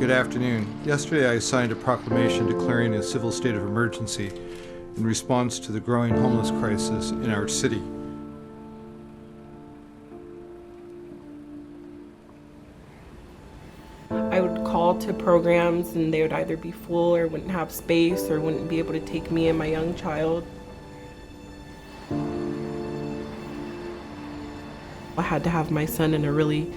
Good afternoon. Yesterday I signed a proclamation declaring a civil state of emergency in response to the growing homeless crisis in our city. I would call to programs and they would either be full or wouldn't have space or wouldn't be able to take me and my young child. I had to have my son in a really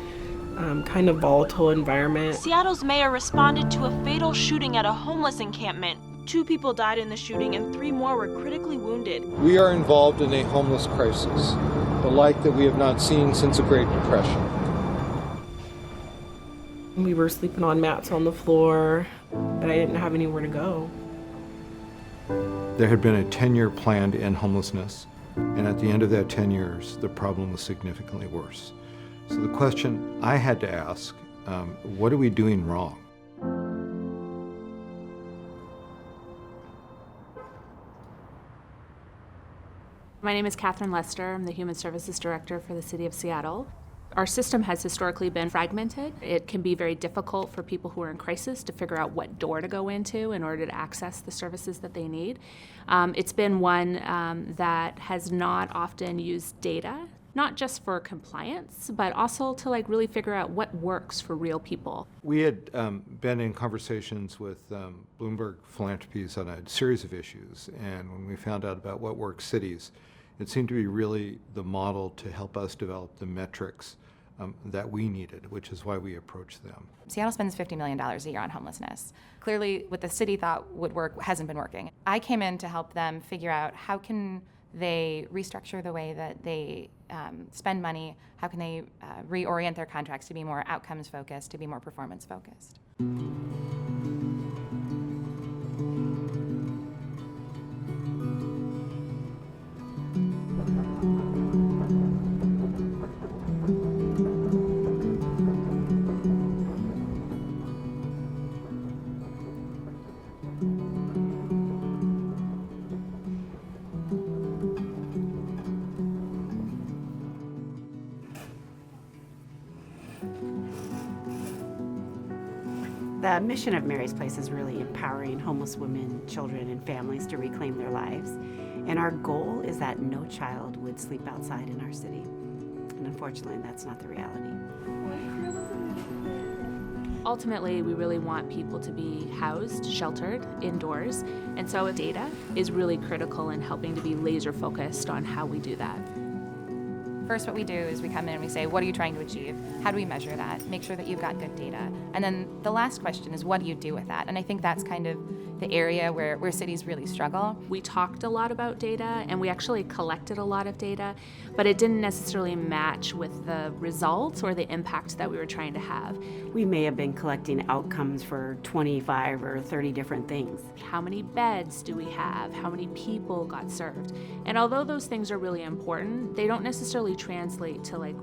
kind of volatile environment. Seattle's mayor responded to a fatal shooting at a homeless encampment. 2 people died in the shooting and 3 more were critically wounded. We are involved in a homeless crisis, the like that we have not seen since the Great Depression. We were sleeping on mats on the floor, but I didn't have anywhere to go. There had been a 10-year plan to end homelessness, and at the end of that 10 years, the problem was significantly worse. So the question I had to ask, what are we doing wrong? My name is Catherine Lester. I'm the Human Services Director for the City of Seattle. Our system has historically been fragmented. It can be very difficult for people who are in crisis to figure out what door to go into in order to access the services that they need. It's been one that has not often used data, not just for compliance, but also to really figure out what works for real people. We had been in conversations with Bloomberg Philanthropies on a series of issues, and when we found out about what works cities, it seemed to be really the model to help us develop the metrics that we needed, which is why we approached them. Seattle spends $50 million a year on homelessness. Clearly, what the city thought would work hasn't been working. I came in to help them figure out how can they restructure the way that they spend money, how can they reorient their contracts to be more outcomes focused, to be more performance focused. The mission of Mary's Place is really empowering homeless women, children, and families to reclaim their lives. And our goal is that no child would sleep outside in our city. And unfortunately, that's not the reality. Ultimately, we really want people to be housed, sheltered, indoors, and so data is really critical in helping to be laser focused on how we do that. First, what we do is we come in and we say, what are you trying to achieve? How do we measure that? Make sure that you've got good data. And then the last question is, what do you do with that? And I think that's kind of the area where cities really struggle. We talked a lot about data, and we actually collected a lot of data, but it didn't necessarily match with the results or the impact that we were trying to have. We may have been collecting outcomes for 25 or 30 different things. How many beds do we have? How many people got served? And although those things are really important, they don't necessarily translate to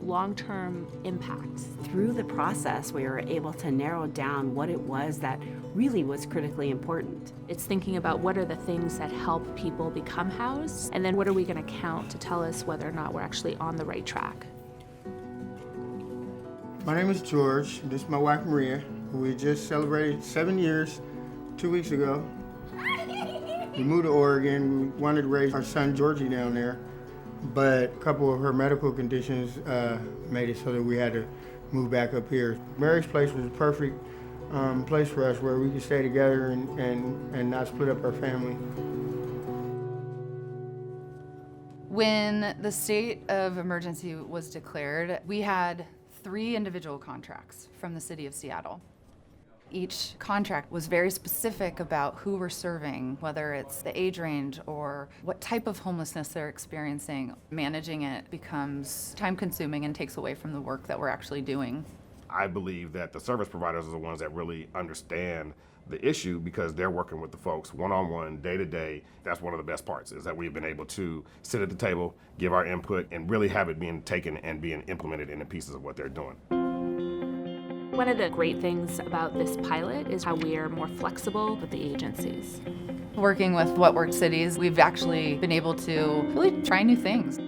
long-term impacts. Through the process, we were able to narrow down what it was that really was critically important. It's thinking about what are the things that help people become housed, and then what are we going to count to tell us whether or not we're actually on the right track. My name is George. This is my wife, Maria. We just celebrated 7 years 2 weeks ago. We moved to Oregon. We wanted to raise our son, Georgie, down there. But a couple of her medical conditions made it so that we had to move back up here. Mary's Place was a perfect place for us where we could stay together and not split up our family. When the state of emergency was declared, we had 3 individual contracts from the city of Seattle. Each contract was very specific about who we're serving, whether it's the age range or what type of homelessness they're experiencing. Managing it becomes time-consuming and takes away from the work that we're actually doing. I believe that the service providers are the ones that really understand the issue because they're working with the folks one-on-one, day-to-day. That's one of the best parts, is that we've been able to sit at the table, give our input, and really have it being taken and being implemented in the pieces of what they're doing. One of the great things about this pilot is how we are more flexible with the agencies. Working with What Worked Cities, we've actually been able to really try new things.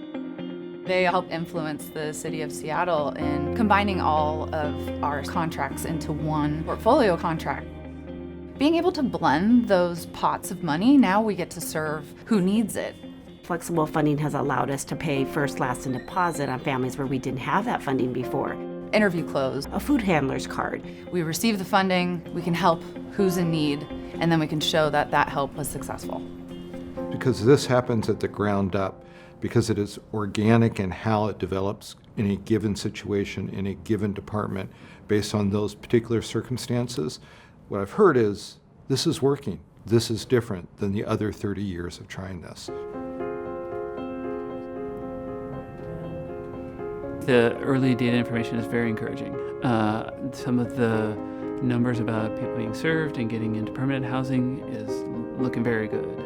They help influence the city of Seattle in combining all of our contracts into one portfolio contract. Being able to blend those pots of money, now we get to serve who needs it. Flexible funding has allowed us to pay first, last, and deposit on families where we didn't have that funding before. Interview closed. A food handler's card. We receive the funding, we can help who's in need, and then we can show that that help was successful. Because this happens at the ground up, because it is organic in how it develops in a given situation, in a given department, based on those particular circumstances, what I've heard is this is working. This is different than the other 30 years of trying this. The early data information is very encouraging. Some of the numbers about people being served and getting into permanent housing is looking very good.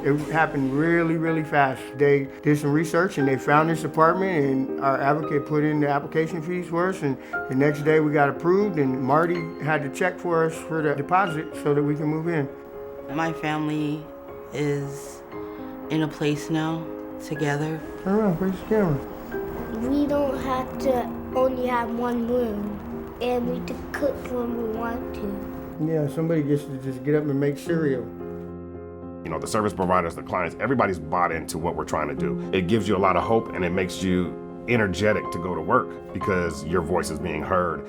It happened really, really fast. They did some research and they found this apartment, and our advocate put in the application fees for us, and the next day we got approved, and Marty had to check for us for the deposit so that we can move in. My family is in a place now, together. Turn around, face the camera. We don't have to only have one room, and we can cook when we want to. Yeah, somebody gets to just get up and make cereal. You know, the service providers, the clients, everybody's bought into what we're trying to do. It gives you a lot of hope, and it makes you energetic to go to work because your voice is being heard.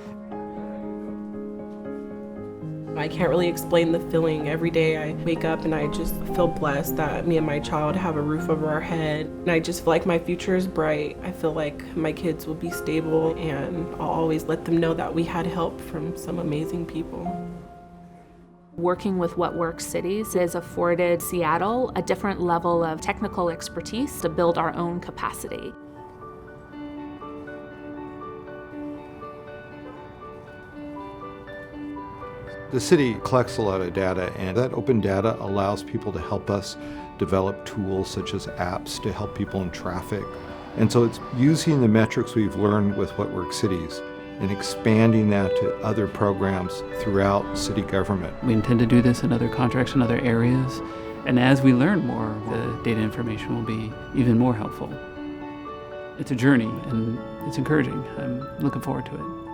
I can't really explain the feeling. Every day I wake up and I just feel blessed that me and my child have a roof over our head. And I just feel like my future is bright. I feel like my kids will be stable, and I'll always let them know that we had help from some amazing people. Working with What Works Cities has afforded Seattle a different level of technical expertise to build our own capacity. The city collects a lot of data, and that open data allows people to help us develop tools such as apps to help people in traffic. And so it's using the metrics we've learned with What Works Cities and expanding that to other programs throughout city government. We intend to do this in other contracts in other areas, and as we learn more, the data information will be even more helpful. It's a journey, and it's encouraging. I'm looking forward to it.